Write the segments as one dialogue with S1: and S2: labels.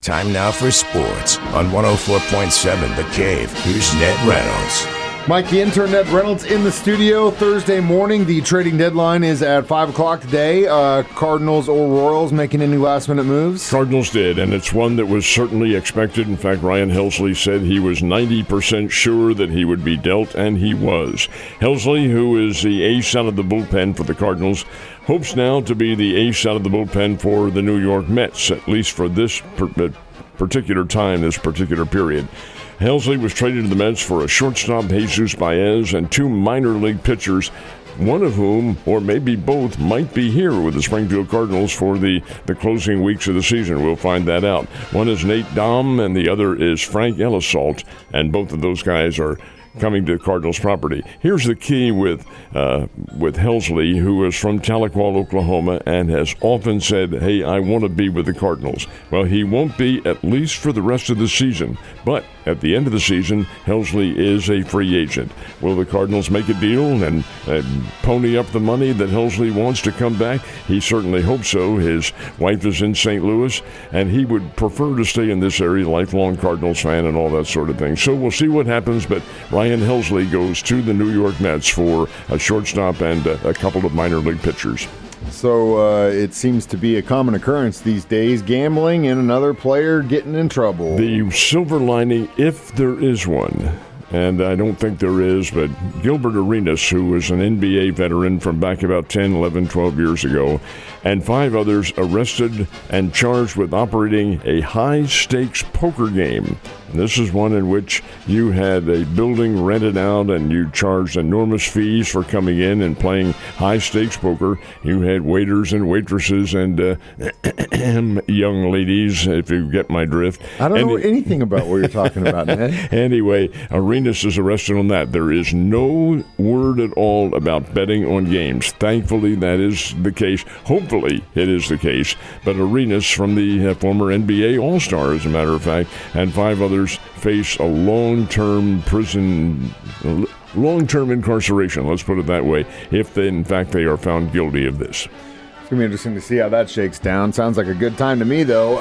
S1: Time now for sports on 104.7 The Cave. Here's Ned Reynolds.
S2: Mike, the intern Ned Reynolds in the studio Thursday morning. The trading deadline is at 5 o'clock today. Cardinals or Royals making any last-minute moves?
S3: Cardinals did, and it's one that was certainly expected. In fact, Ryan Helsley said he was 90% sure that he would be dealt, and he was. Helsley, who is the ace out of the bullpen for the Cardinals, hopes now to be the ace out of the bullpen for the New York Mets, at least for this particular time, this particular period. Helsley was traded to the Mets for a shortstop, Jesus Baez, and two minor league pitchers, one of whom, or maybe both, might be here with the Springfield Cardinals for the closing weeks of the season. We'll find that out. One is Nate Dom, and the other is Frank Ellisalt, and both of those guys are coming to Cardinals property. Here's the key with Helsley, who is from Tahlequah, Oklahoma, and has often said, hey, I want to be with the Cardinals. Well, he won't be, at least for the rest of the season. But at the end of the season, Helsley is a free agent. Will the Cardinals make a deal and pony up the money that Helsley wants to come back? He certainly hopes so. His wife is in St. Louis, and he would prefer to stay in this area, lifelong Cardinals fan and all that sort of thing. So we'll see what happens, but Ryan Helsley goes to the New York Mets for a shortstop and a couple of minor league pitchers.
S2: So it seems to be a common occurrence these days, gambling and another player getting in trouble.
S3: The silver lining, if there is one, and I don't think there is, but Gilbert Arenas, who was an NBA veteran from back about 10, 11, 12 years ago, and 5 others arrested and charged with operating a high-stakes poker game. And this is one in which you had a building rented out and you charged enormous fees for coming in and playing high-stakes poker. You had waiters and waitresses and young ladies, if you get my drift.
S2: I don't know anything about what you're talking about, Ned.
S3: Anyway, Arenas is arrested on that. There is no word at all about betting on games. Thankfully, that is the case. Hopefully, it is the case. But Arenas, from the former NBA All-Star, as a matter of fact, and 5 others face a long-term incarceration, let's put it that way, if in fact they are found guilty of this.
S2: It's going to be interesting to see how that shakes down. Sounds like a good time to me, though.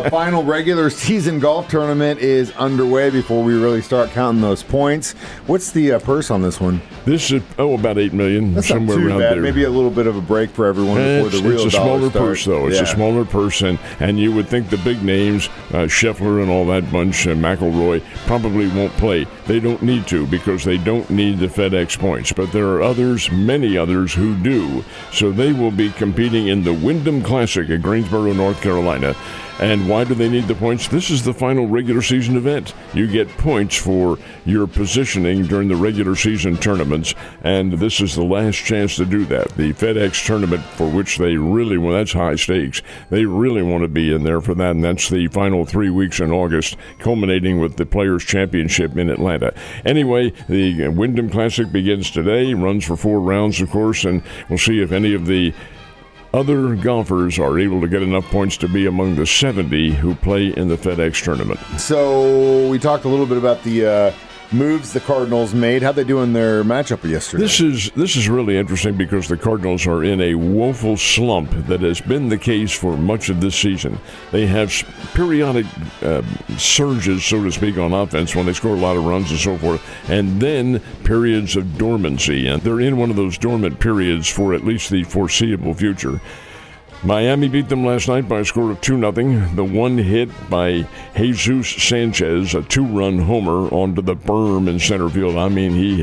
S2: Final regular season golf tournament is underway before we really start counting those points. What's the purse on this one?
S3: This is, about $8 million.
S2: That's
S3: somewhere
S2: not too
S3: around
S2: bad.
S3: there.
S2: Maybe a little bit of a break for everyone before the real
S3: It's a smaller purse, though. It's
S2: yeah.
S3: a smaller purse, and you would think the big names, Scheffler and all that bunch, McIlroy, probably won't play. They don't need to because they don't need the FedEx points. But there are others, many others, who do. So they will be competing in the Wyndham Classic at Greensboro, North Carolina. And why do they need the points? This is the final regular season event. You get points for your positioning during the regular season tournaments, and this is the last chance to do that. The FedEx tournament, for which they really, well, that's high stakes. They really want to be in there for that, and that's the final 3 weeks in August, culminating with the Players' Championship in Atlanta. Anyway, the Wyndham Classic begins today, runs for 4 rounds, of course, and we'll see if any of the other golfers are able to get enough points to be among the 70 who play in the FedEx tournament.
S2: So we talked a little bit about the moves the Cardinals made. How'd they do in their matchup yesterday?
S3: This is really interesting because the Cardinals are in a woeful slump that has been the case for much of this season. They have periodic surges, so to speak, on offense when they score a lot of runs and so forth, and then periods of dormancy. And they're in one of those dormant periods for at least the foreseeable future. Miami beat them last night by a score of 2-0. The one hit by Jesus Sanchez, a 2-run homer onto the berm in center field. I mean,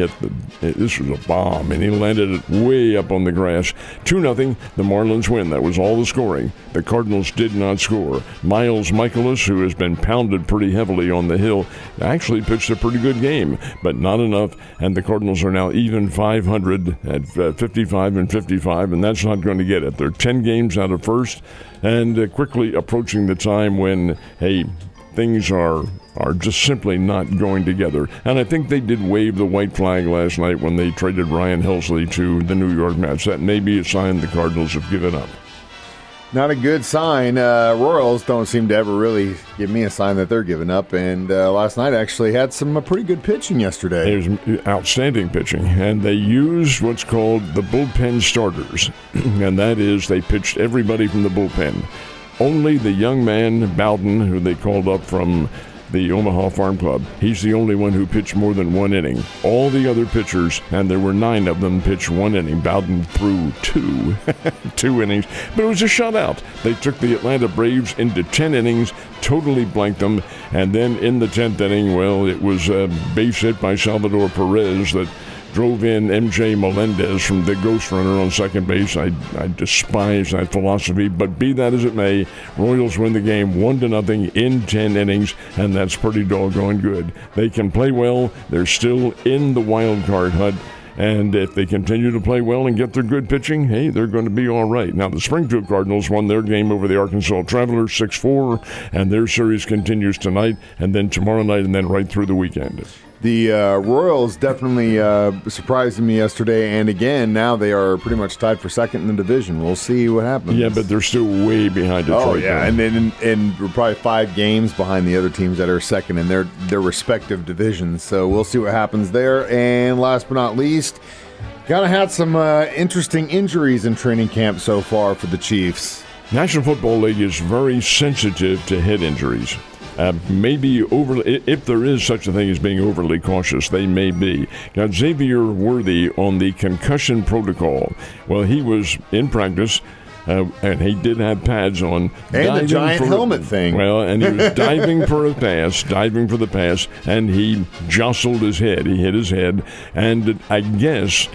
S3: this was a bomb, and he landed it way up on the grass. 2-0, the Marlins win. That was all the scoring. The Cardinals did not score. Miles Michaelis, who has been pounded pretty heavily on the hill, actually pitched a pretty good game, but not enough, and the Cardinals are now even 500 at 55-55, and that's not going to get it. They're 10 games out of first, and quickly approaching the time when, things are just simply not going together. And I think they did wave the white flag last night when they traded Ryan Helsley to the New York Mets. That may be a sign the Cardinals have given up.
S2: Not a good sign. Royals don't seem to ever really give me a sign that they're giving up. And last night actually had some pretty good pitching yesterday.
S3: It was outstanding pitching. And they used what's called the bullpen starters. And that is they pitched everybody from the bullpen. Only the young man, Bowden, who they called up from the Omaha Farm Club, he's the only one who pitched more than 1 inning. All the other pitchers, and there were 9 of them, pitched 1 inning. Bowden threw 2 innings, but it was a shutout. They took the Atlanta Braves into 10 innings, totally blanked them, and then in the 10th inning, well, it was a base hit by Salvador Perez that drove in M.J. Melendez from the ghost runner on second base. I despise that philosophy, but be that as it may, Royals win the game 1-0 in 10 innings, and that's pretty doggone good. They can play well. They're still in the wild card hunt, and if they continue to play well and get their good pitching, hey, they're going to be all right. Now, the Springfield Cardinals won their game over the Arkansas Travelers 6-4, and their series continues tonight, and then tomorrow night, and then right through the weekend.
S2: The Royals definitely surprised me yesterday, and again, now they are pretty much tied for second in the division. We'll see what happens.
S3: Yeah, but they're still way behind Detroit.
S2: Oh, yeah, and we're probably 5 games behind the other teams that are second in their respective divisions. So we'll see what happens there. And last but not least, kind of had some interesting injuries in training camp so far for the Chiefs.
S3: National Football League is very sensitive to head injuries. Maybe overly, if there is such a thing as being overly cautious, they may be. Got Xavier Worthy on the concussion protocol. Well, he was in practice, and he did have pads on.
S2: And the giant helmet thing.
S3: Well, and he was diving for the pass, and he jostled his head. He hit his head, and I guess,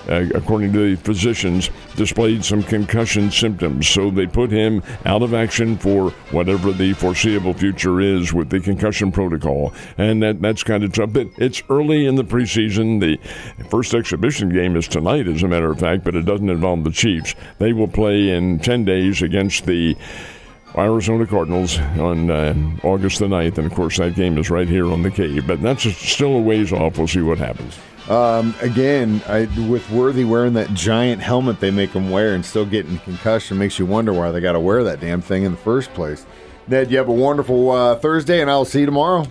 S3: according to the physicians, displayed some concussion symptoms. So they put him out of action for whatever the foreseeable future is with the concussion protocol. And that's kind of tough. But it's early in the preseason. The first exhibition game is tonight, as a matter of fact, but it doesn't involve the Chiefs. They will play in 10 days against the Arizona Cardinals on August the 9th. And, of course, that game is right here on the Cave. But that's still a ways off. We'll see what happens.
S2: Again, with Worthy wearing that giant helmet they make him wear and still getting concussion, makes you wonder why they got to wear that damn thing in the first place. Ned, you have a wonderful Thursday, and I'll see you tomorrow.